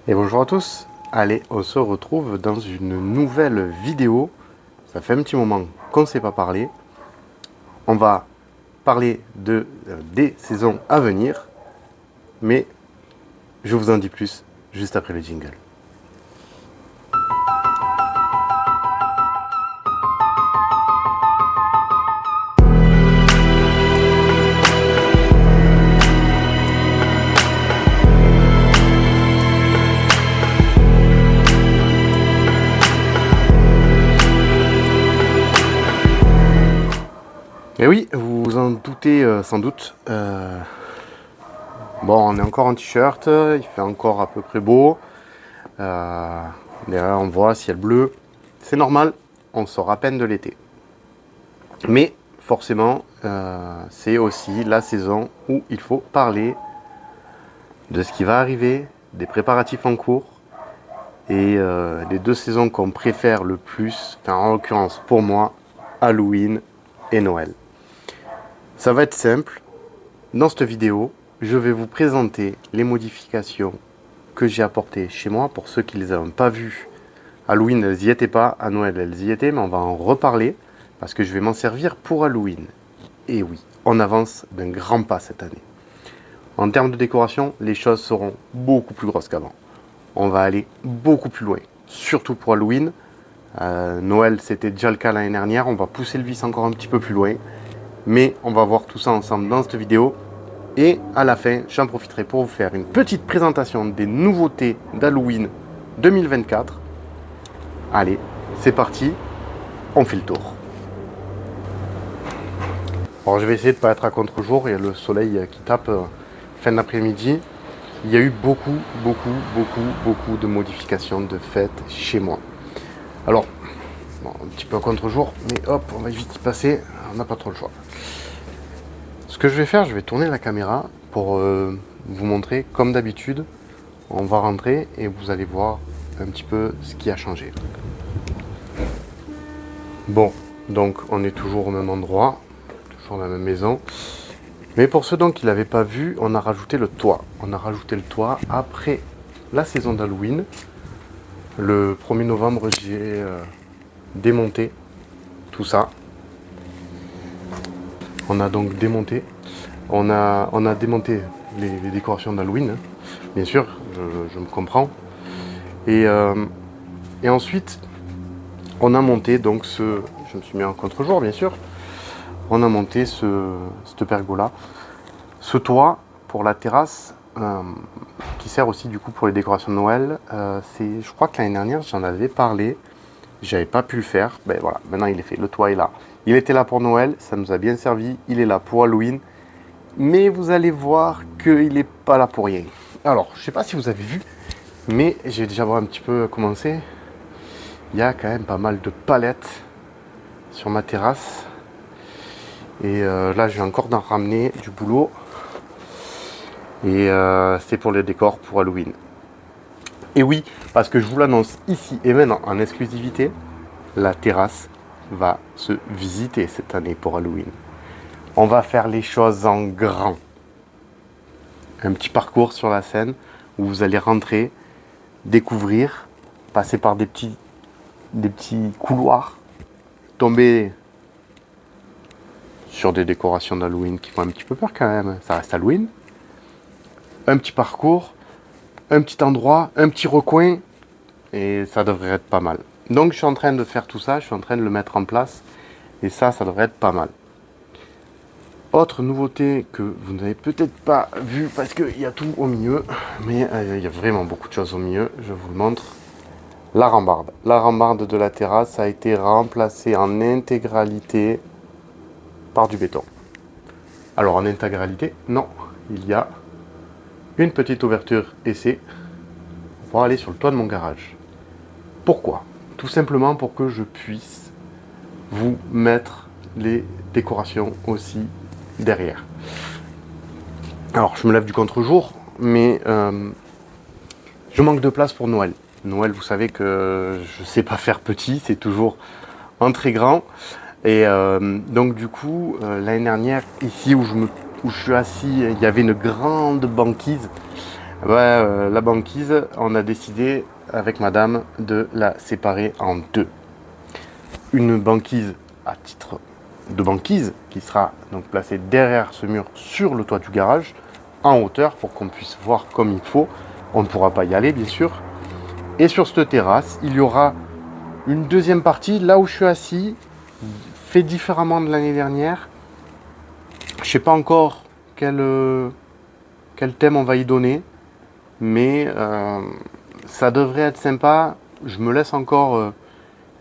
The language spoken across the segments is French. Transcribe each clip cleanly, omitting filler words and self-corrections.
Et bonjour à tous. Allez, on se retrouve dans une nouvelle vidéo. Ça fait un petit moment qu'on ne s'est pas parlé. On va parler des saisons à venir, mais je vous en dis plus juste après le jingle. Et oui, vous vous en doutez sans doute. Bon, on est encore en t-shirt, il fait encore à peu près beau. Derrière, on voit ciel bleu. C'est normal, on sort à peine de l'été. Mais forcément, c'est aussi la saison où il faut parler de ce qui va arriver, des préparatifs en cours et les deux saisons qu'on préfère le plus, enfin, en l'occurrence pour moi, Halloween et Noël. Ça va être simple. Dans cette vidéo, je vais vous présenter les modifications que j'ai apportées chez moi. Pour ceux qui ne les ont pas vues, Halloween, elles n'y étaient pas. À Noël, elles y étaient, mais on va en reparler parce que je vais m'en servir pour Halloween. Et oui, on avance d'un grand pas cette année. En termes de décoration, les choses seront beaucoup plus grosses qu'avant. On va aller beaucoup plus loin, surtout pour Halloween. Noël, c'était déjà le cas l'année dernière. On va pousser le vice encore un petit peu plus loin. Mais on va voir tout ça ensemble dans cette vidéo. Et à la fin, j'en profiterai pour vous faire une petite présentation des nouveautés d'Halloween 2024. Allez, c'est parti, on fait le tour. Alors je vais essayer de ne pas être à contre-jour, il y a le soleil qui tape fin d'après-midi. Il y a eu beaucoup de modifications de fêtes chez moi. Alors, bon, un petit peu à contre-jour, mais hop, on va vite y passer, on n'a pas trop le choix. Ce que je vais faire, je vais tourner la caméra pour vous montrer, comme d'habitude, on va rentrer et vous allez voir un petit peu ce qui a changé. Bon, donc on est toujours au même endroit, toujours la même maison. Mais pour ceux donc qui ne l'avaient pas vu, on a rajouté le toit. On a rajouté le toit après la saison d'Halloween. Le 1er novembre, j'ai démonté tout ça. On a donc démonté. On a démonté les décorations d'Halloween, hein. Bien sûr, je me comprends. Et ensuite, on a monté donc ce... Je me suis mis en contre-jour, bien sûr. On a monté cette pergola. Ce toit pour la terrasse, qui sert aussi du coup pour les décorations de Noël, je crois que l'année dernière, j'en avais parlé. J'avais pas pu le faire. Ben voilà, maintenant il est fait. Le toit est là. Il était là pour Noël, ça nous a bien servi. Il est là pour Halloween. Mais vous allez voir qu'il n'est pas là pour rien. Alors, je sais pas si vous avez vu, mais j'ai déjà un petit peu commencé. Il y a quand même pas mal de palettes sur ma terrasse. Et là, je vais encore d'en ramener du boulot. Et c'est pour le décor pour Halloween. Et oui, parce que je vous l'annonce ici et maintenant en exclusivité, la terrasse va se visiter cette année pour Halloween. On va faire les choses en grand. Un petit parcours sur la scène où vous allez rentrer, découvrir, passer par des petits couloirs, tomber sur des décorations d'Halloween qui font un petit peu peur quand même. Ça reste Halloween. Un petit parcours, un petit endroit, un petit recoin, et ça devrait être pas mal. Donc je suis en train de faire tout ça, je suis en train de le mettre en place, et ça devrait être pas mal. Autre nouveauté que vous n'avez peut-être pas vu parce qu'il y a tout au milieu, mais il y a vraiment beaucoup de choses au milieu, je vous le montre. La rambarde. La rambarde de la terrasse a été remplacée en intégralité par du béton. Alors en intégralité, non, il y a une petite ouverture essai pour aller sur le toit de mon garage. Pourquoi? Tout simplement pour que je puisse vous mettre les décorations aussi derrière. Alors je me lève du contre-jour, mais je manque de place pour Noël. Noël, vous savez que je ne sais pas faire petit, c'est toujours en très grand. Et donc du coup, l'année dernière, ici où je suis assis, il y avait une grande banquise. La banquise, on a décidé avec madame de la séparer en deux. Une banquise à titre de banquise qui sera donc placée derrière ce mur sur le toit du garage en hauteur pour qu'on puisse voir comme il faut. On ne pourra pas y aller bien sûr. Et sur cette terrasse, il y aura une deuxième partie là où je suis assis, fait différemment de l'année dernière. Je sais pas encore quel thème on va y donner, mais ça devrait être sympa. Je me laisse encore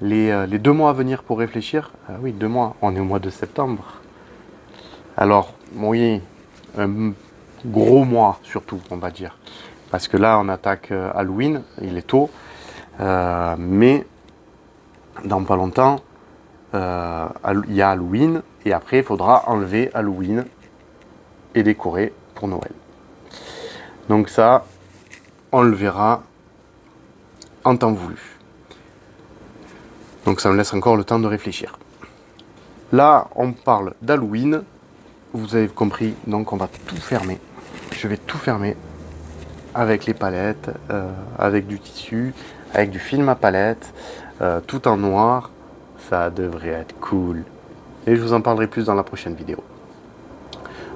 les 2 mois à venir pour réfléchir. Ah oui, 2 mois, on est au mois de septembre. Alors, oui, un gros mois surtout, on va dire. Parce que là, on attaque Halloween, il est tôt. Mais dans pas longtemps, il y a Halloween. Et après, il faudra enlever Halloween et décorer pour Noël. Donc ça, on le verra en temps voulu. Donc ça me laisse encore le temps de réfléchir. Là, on parle d'Halloween. Vous avez compris, donc on va tout fermer. Je vais tout fermer avec les palettes, avec du tissu, avec du film à palette, tout en noir. Ça devrait être cool. Et je vous en parlerai plus dans la prochaine vidéo.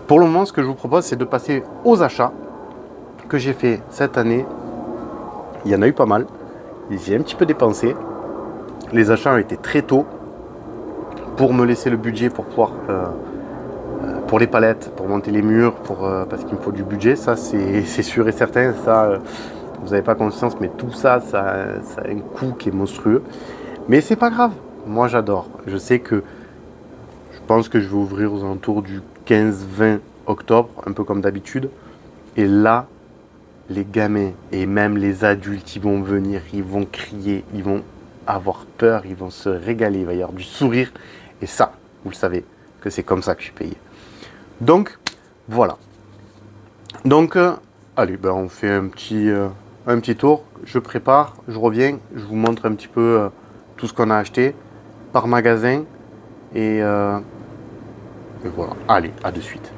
Pour le moment, ce que je vous propose, c'est de passer aux achats que j'ai fait cette année. Il y en a eu pas mal. J'ai un petit peu dépensé. Les achats ont été très tôt pour me laisser le budget pour pouvoir pour les palettes, pour monter les murs, parce qu'il me faut du budget, ça c'est sûr et certain, ça vous n'avez pas conscience, mais tout ça, ça a un coût qui est monstrueux. Mais c'est pas grave, moi j'adore. Je sais que je pense que je vais ouvrir aux alentours du 15-20 octobre, un peu comme d'habitude. Et là, les gamins et même les adultes, ils vont venir, ils vont crier, ils vont avoir peur, ils vont se régaler, il va y avoir du sourire. Et ça, vous le savez, que c'est comme ça que je suis payé. Donc, voilà. Donc, allez, on fait un petit tour. Je prépare, je reviens, je vous montre un petit peu tout ce qu'on a acheté par magasin. Et voilà. Allez, à de suite.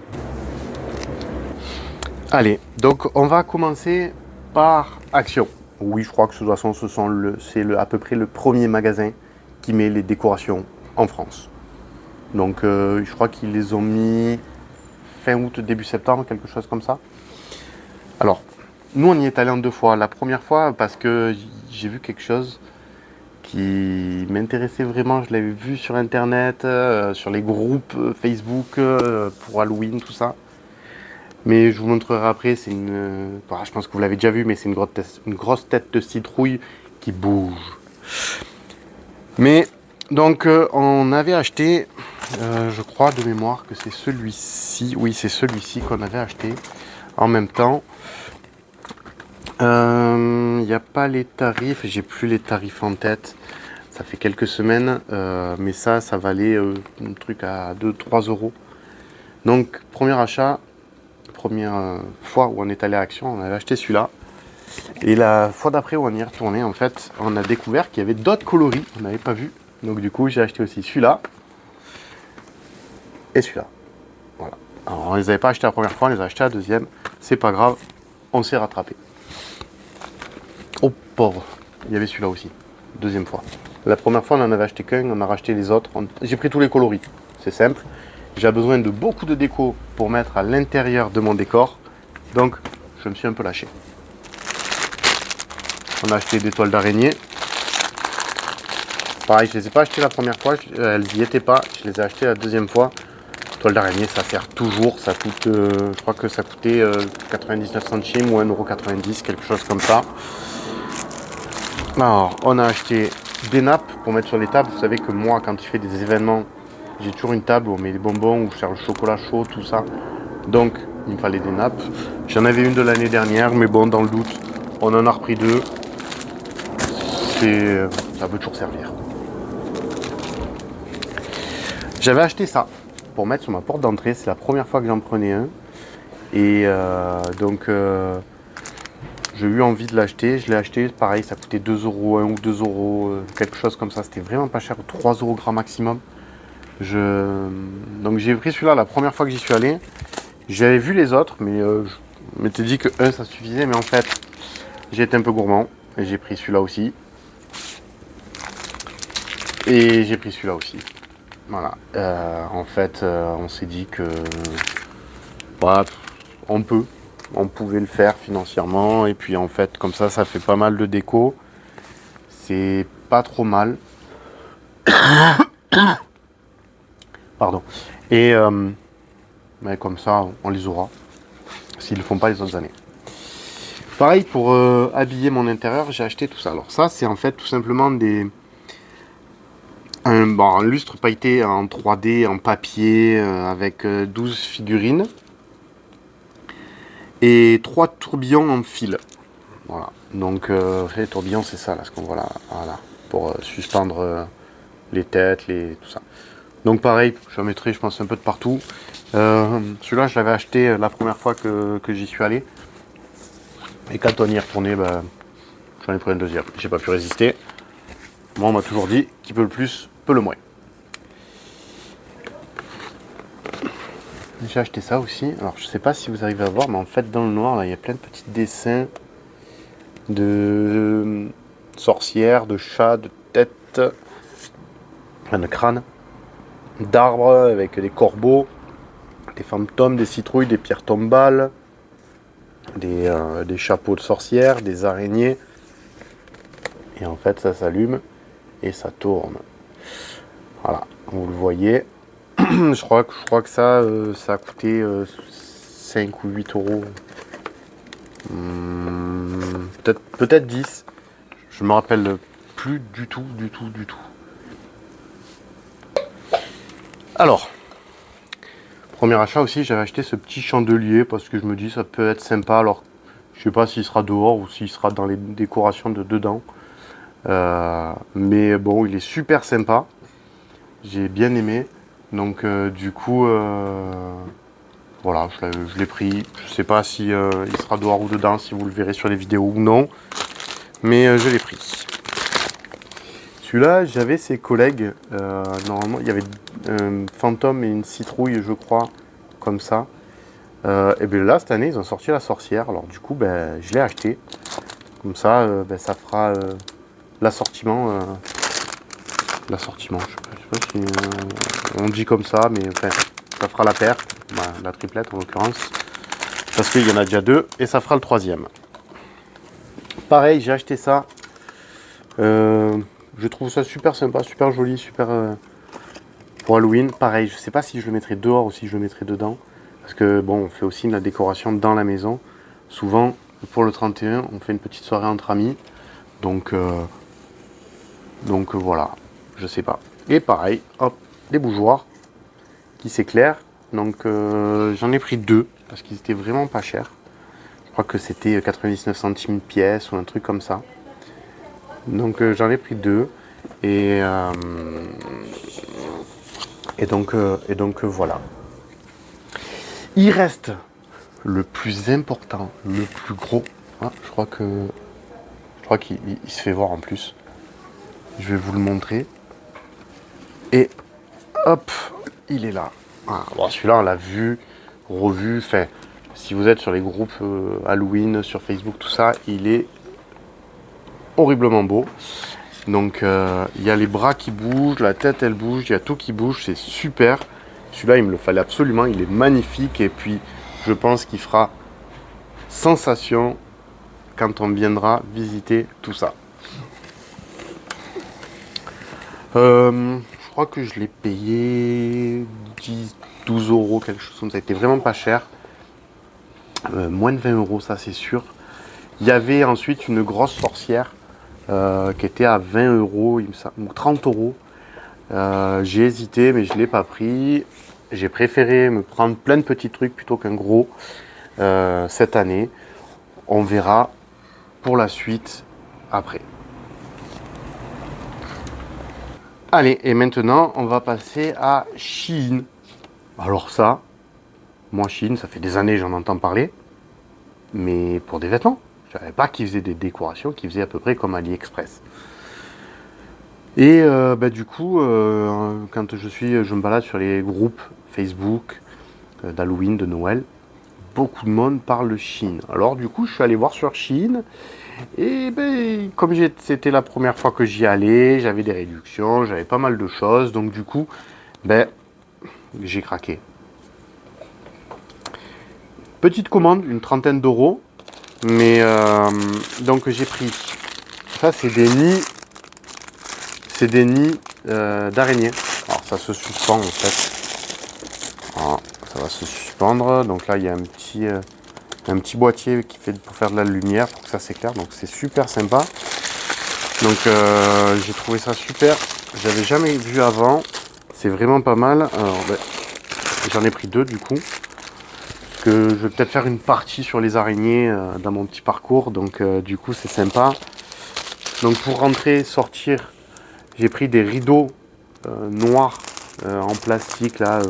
Allez, donc on va commencer par Action. Oui, je crois que de toute façon, c'est à peu près le premier magasin qui met les décorations en France. Donc, je crois qu'ils les ont mis fin août, début septembre, quelque chose comme ça. Alors, nous, on y est allé en 2 fois. La première fois, parce que j'ai vu quelque chose qui m'intéressait vraiment. Je l'avais vu sur Internet, sur les groupes Facebook pour Halloween, tout ça. Mais je vous montrerai après. C'est je pense que vous l'avez déjà vu, mais c'est une grosse tête de citrouille qui bouge. Mais, donc, on avait acheté... je crois de mémoire que c'est celui-ci. Oui, c'est celui-ci qu'on avait acheté en même temps. Il n'y a pas les tarifs. J'ai plus les tarifs en tête. Ça fait quelques semaines. Mais ça valait un truc à 2-3 euros. Donc, premier achat. Première fois où on est allé à Action, on avait acheté celui-là. Et la fois d'après où on y est retourné, en fait, on a découvert qu'il y avait d'autres coloris. On n'avait pas vu. Donc, du coup, j'ai acheté aussi celui-là. Et celui-là. Voilà. Alors, on les avait pas achetés la première fois, on les a achetés la deuxième. C'est pas grave, on s'est rattrapé. Oh pauvre, il y avait celui-là aussi. Deuxième fois. La première fois, on en avait acheté qu'un, on a racheté les autres. J'ai pris tous les coloris. C'est simple. J'ai besoin de beaucoup de déco pour mettre à l'intérieur de mon décor. Donc, je me suis un peu lâché. On a acheté des toiles d'araignée. Pareil, je ne les ai pas achetées la première fois, elles n'y étaient pas. Je les ai achetées la deuxième fois. Toile d'araignée, ça sert toujours. Ça coûte, je crois que ça coûtait 99 centimes ou 1,90 €, quelque chose comme ça. Alors, on a acheté des nappes pour mettre sur les tables. Vous savez que moi, quand je fais des événements, j'ai toujours une table où on met les bonbons, où je sers le chocolat chaud, tout ça. Donc, il me fallait des nappes. J'en avais une de l'année dernière, mais bon, dans le doute, on en a repris 2. Ça peut toujours servir. J'avais acheté ça pour mettre sur ma porte d'entrée. C'est la première fois que j'en prenais un. Et donc, j'ai eu envie de l'acheter. Je l'ai acheté. Pareil, ça coûtait 2 €, 1 ou 2 €, quelque chose comme ça. C'était vraiment pas cher, 3 € grand maximum. Donc, j'ai pris celui-là la première fois que j'y suis allé. J'avais vu les autres, mais m'étais dit que un ça suffisait, mais en fait, j'ai été un peu gourmand et j'ai pris celui-là aussi. Et j'ai pris celui-là aussi. Voilà. En fait, on s'est dit que bah, on pouvait le faire financièrement. Et puis en fait, comme ça fait pas mal de déco. C'est pas trop mal. Pardon. Et mais comme ça, on les aura. S'ils ne le font pas les autres années. Pareil pour habiller mon intérieur, j'ai acheté tout ça. Alors ça, c'est en fait tout simplement un lustre pailleté en 3D, en papier, avec 12 figurines. Et 3 tourbillons en fil. Voilà. Donc les tourbillons, c'est ça, là, ce qu'on voit là. Voilà. Pour suspendre les têtes, tout ça. Donc pareil, j'en mettrai, je pense, un peu de partout. Celui-là, je l'avais acheté la première fois que j'y suis allé. Et quand on y est retourné, j'en ai pris un deuxième. J'ai pas pu résister. Moi, on m'a toujours dit qui peut le plus, peut le moins. J'ai acheté ça aussi. Alors, je sais pas si vous arrivez à voir, mais en fait, dans le noir, là, il y a plein de petits dessins de sorcières, de chats, de têtes, plein de crânes, d'arbres avec des corbeaux, des fantômes, des citrouilles, des pierres tombales, des chapeaux de sorcières, des araignées. Et en fait, ça s'allume et ça tourne. Voilà, vous le voyez. je crois que ça a coûté 5 ou 8 euros. Peut-être 10. Je me rappelle plus du tout. Alors, premier achat aussi, j'avais acheté ce petit chandelier parce que je me dis ça peut être sympa. Alors, je sais pas s'il sera dehors ou s'il sera dans les décorations de dedans. Mais bon, il est super sympa. J'ai bien aimé. Donc du coup, voilà, je l'ai pris. Je sais pas si il sera dehors ou dedans, si vous le verrez sur les vidéos ou non. Mais je l'ai pris. Celui-là, j'avais ses collègues. Normalement, il y avait un fantôme et une citrouille, je crois, comme ça. Et bien là, cette année, ils ont sorti la sorcière. Alors du coup, je l'ai acheté. Comme ça, ça fera l'assortiment. L'assortiment, je sais pas si on dit comme ça, mais enfin, ça fera la paire, la triplette en l'occurrence. Parce qu'il y en a déjà 2 et ça fera le 3e. Pareil, j'ai acheté ça. Je trouve ça super sympa, super joli, super pour Halloween. Pareil, je sais pas si je le mettrai dehors ou si je le mettrai dedans. Parce que bon, on fait aussi de la décoration dans la maison. Souvent, pour le 31, on fait une petite soirée entre amis. Donc voilà, je sais pas. Et pareil, hop, des bougeoirs qui s'éclairent. Donc j'en ai pris 2 parce qu'ils étaient vraiment pas chers. Je crois que c'était 99 centimes pièce ou un truc comme ça. Donc j'en ai pris 2 et donc voilà. Il reste le plus important, le plus gros. Ah, je crois qu'il se fait voir en plus. Je vais vous le montrer. Et hop, il est là. Ah, bon, celui-là, on l'a vu, revu. Enfin, si vous êtes sur les groupes Halloween, sur Facebook, tout ça, il est horriblement beau. Donc, il y a les bras qui bougent, la tête, elle bouge, il y a tout qui bouge. C'est super. Celui-là, il me le fallait absolument. Il est magnifique. Et puis, je pense qu'il fera sensation quand on viendra visiter tout ça. Je crois que je l'ai payé 10, 12 euros, quelque chose comme ça. C'était vraiment pas cher. Moins de 20 euros, ça c'est sûr. Il y avait ensuite une grosse sorcière qui était à 20 euros, ou 30 euros. J'ai hésité, mais je ne l'ai pas pris. J'ai préféré me prendre plein de petits trucs plutôt qu'un gros cette année. On verra pour la suite après. Allez, et maintenant, on va passer à Shein. Alors ça, moi Shein, ça fait des années que j'en entends parler, mais pour des vêtements. Je ne savais pas qu'ils faisaient des décorations, qu'ils faisaient à peu près comme AliExpress. Et du coup, quand je me balade sur les groupes Facebook d'Halloween, de Noël, beaucoup de monde parle Shein. Alors du coup, je suis allé voir sur Shein. Et ben, comme c'était la première fois que j'y allais, j'avais des réductions, j'avais pas mal de choses. Donc du coup, ben, j'ai craqué. Petite commande, une trentaine d'euros. Mais donc j'ai pris. Ça, c'est des nids. C'est des nids d'araignées. Alors ça se suspend en fait. Voilà, ça va se suspendre. Donc là, il y a un petit boîtier qui fait pour faire de la lumière pour que ça s'éclaire. Donc c'est super sympa. Donc j'ai trouvé ça super. J'avais jamais vu avant. C'est vraiment pas mal. Alors ben, j'en ai pris deux du coup. Parce que je vais peut-être faire une partie sur les araignées dans mon petit parcours. Donc du coup c'est sympa. Donc pour rentrer, sortir, j'ai pris des rideaux noirs en plastique là.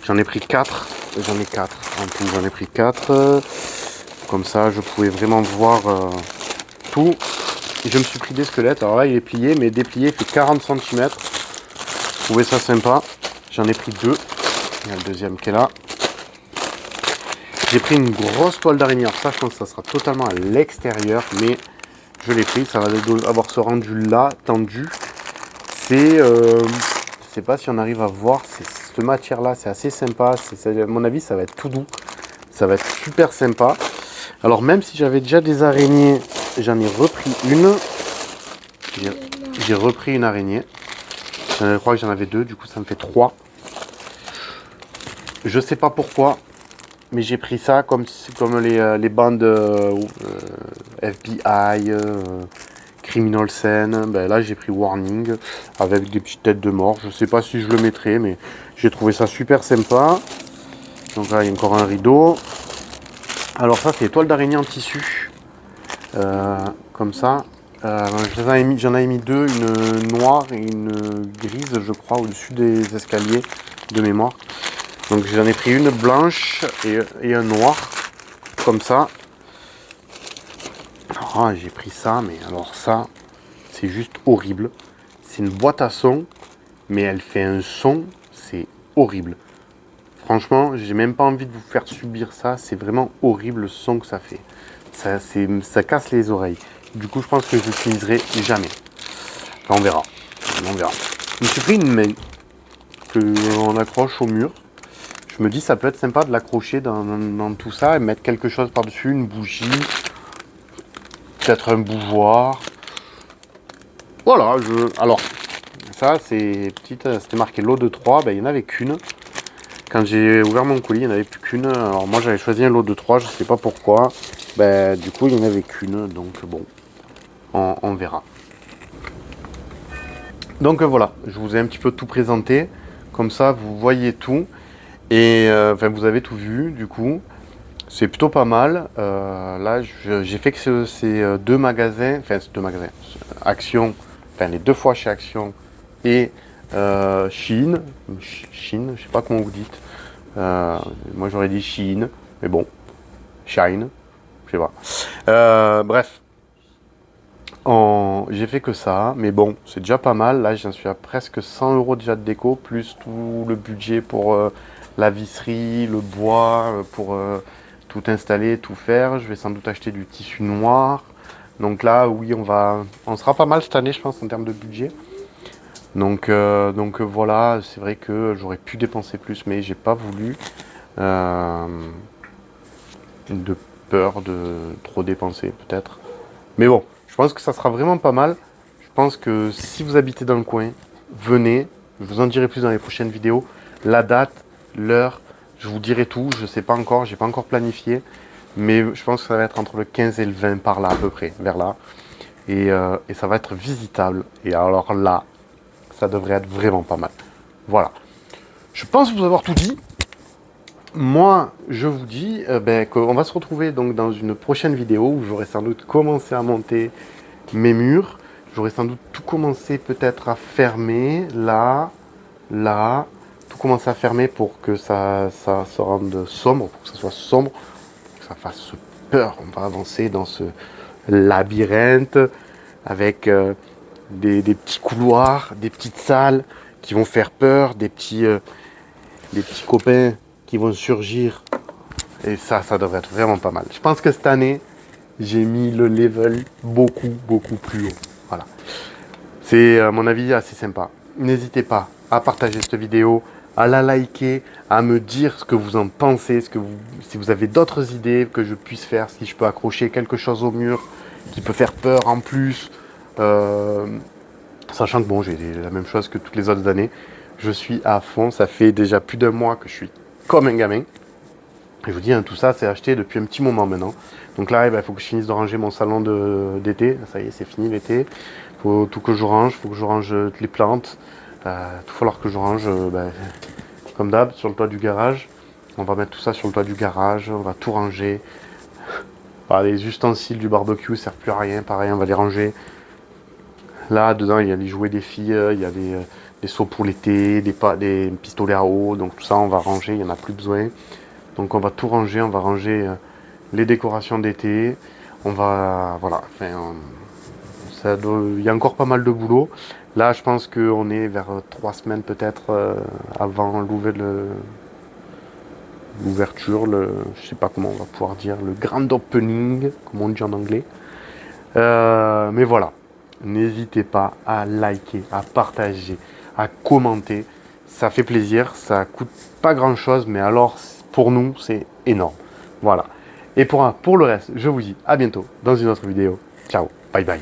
J'en ai pris 4. J'en ai 4 en tout. J'en ai pris 4. Comme ça je pouvais vraiment voir tout. Et je me suis pris des squelettes. Alors là il est plié, mais déplié, il fait 40 cm. Je trouvais ça sympa. J'en ai pris 2. Il y a le deuxième qui est là. J'ai pris une grosse toile d'araignée. Alors ça je pense que ça sera totalement à l'extérieur, mais je l'ai pris. Ça va avoir ce rendu là, tendu. C'est, je sais pas si on arrive à voir, cette matière là, c'est assez sympa. À mon avis, ça va être tout doux. Ça va être super sympa. Alors même si j'avais déjà des araignées, j'en ai repris une. J'ai repris une araignée. Je crois que j'en avais 2, du coup ça me fait 3. Je sais pas pourquoi, mais j'ai pris ça comme les bandes FBI, Criminal Scene. Ben là j'ai pris Warning avec des petites têtes de mort. Je sais pas si je le mettrai, mais j'ai trouvé ça super sympa. Donc là il y a encore un rideau. Alors ça c'est les toiles d'araignée en tissu. Comme ça. J'en avais mis 2, une noire et une grise je crois au-dessus des escaliers de mémoire. Donc j'en ai pris une blanche et un noir, comme ça. Ah, j'ai pris ça, mais alors ça, c'est juste horrible. C'est une boîte à son, mais elle fait un son, c'est horrible. Franchement, j'ai même pas envie de vous faire subir ça, c'est vraiment horrible le son que ça fait. Ça casse les oreilles. Du coup, je pense que je l'utiliserai jamais. Enfin, on verra. On verra. Je me suis pris une main qu'on accroche au mur. Je me dis ça peut être sympa de l'accrocher dans tout ça et mettre quelque chose par-dessus, une bougie, peut-être un bougeoir. Voilà, alors ça c'est petite, c'était marqué lot de 3, ben, il n'y en avait qu'une. Quand j'ai ouvert mon colis, il n'y en avait plus qu'une. Alors moi j'avais choisi un lot de 3, je sais pas pourquoi. Ben, du coup il n'y en avait qu'une, donc bon, on verra. Donc voilà, je vous ai un petit peu tout présenté, comme ça vous voyez tout. Et enfin, vous avez tout vu, du coup, c'est plutôt pas mal. Là, j'ai fait que ces 2 magasins, enfin, ces 2 magasins, Action, enfin, les 2 fois chez Action et Shein, je sais pas comment vous dites. Moi, j'aurais dit Shein, mais bon, Shine, je sais pas. Bref, j'ai fait que ça, mais bon, c'est déjà pas mal. Là, j'en suis à presque 100 € déjà de déco, plus tout le budget pour la visserie, le bois, pour tout installer, tout faire. Je vais sans doute acheter du tissu noir. Donc là, oui, on sera pas mal cette année, je pense, en termes de budget. Donc voilà, c'est vrai que j'aurais pu dépenser plus, mais j'ai pas voulu. De peur de trop dépenser, peut-être. Mais bon, je pense que ça sera vraiment pas mal. Je pense que si vous habitez dans le coin, venez. Je vous en dirai plus dans les prochaines vidéos. La date, l'heure, je vous dirai tout. Je sais pas encore, j'ai pas encore planifié. Mais je pense que ça va être entre le 15 et le 20 par là à peu près, vers là. Et ça va être visitable. Et alors là, ça devrait être vraiment pas mal. Voilà. Je pense vous avoir tout dit. Moi, je vous dis qu'on va se retrouver donc dans une prochaine vidéo où j'aurai sans doute commencé à monter mes murs. J'aurai sans doute tout commencé peut-être à fermer, là, tout commencer à fermer pour que ça se rende sombre, pour que ça soit sombre, pour que ça fasse peur. On va avancer dans ce labyrinthe avec des petits couloirs, des petites salles qui vont faire peur, des petits copains qui vont surgir Et ça devrait être vraiment pas mal. Je pense que cette année, j'ai mis le level beaucoup plus haut. Voilà. C'est à mon avis assez sympa. N'hésitez pas à partager cette vidéo, à la liker, à me dire ce que vous en pensez, si vous avez d'autres idées que je puisse faire, si je peux accrocher quelque chose au mur qui peut faire peur en plus. Sachant que bon, j'ai la même chose que toutes les autres années. Je suis à fond, ça fait déjà plus d'un mois que je suis comme un gamin. Et je vous dis, hein, tout ça, c'est acheté depuis un petit moment maintenant. Donc là, il faut que je finisse de ranger mon salon d'été. Ça y est, c'est fini l'été. Il faut tout que je range. Il faut que je range toutes les plantes. Tout va falloir que je range, comme d'hab, sur le toit du garage. On va mettre tout ça sur le toit du garage. On va tout ranger. Les ustensiles du barbecue ne servent plus à rien. Pareil, on va les ranger. Là, dedans, il y a les jouets des filles. Il y a des seaux pour l'été, des pistolets à eau. Donc tout ça, on va ranger. Il n'y en a plus besoin. Donc on va tout ranger, on va ranger les décorations d'été. On va, voilà, il y a encore pas mal de boulot. Là, je pense qu'on est vers 3 semaines peut-être avant l'ouverture, je sais pas comment on va pouvoir dire, le grand opening, comme on dit en anglais. Mais voilà, n'hésitez pas à liker, à partager, à commenter. Ça fait plaisir, ça coûte pas grand chose, mais alors pour nous, c'est énorme. Voilà. Et pour le reste, je vous dis à bientôt dans une autre vidéo. Ciao, bye bye.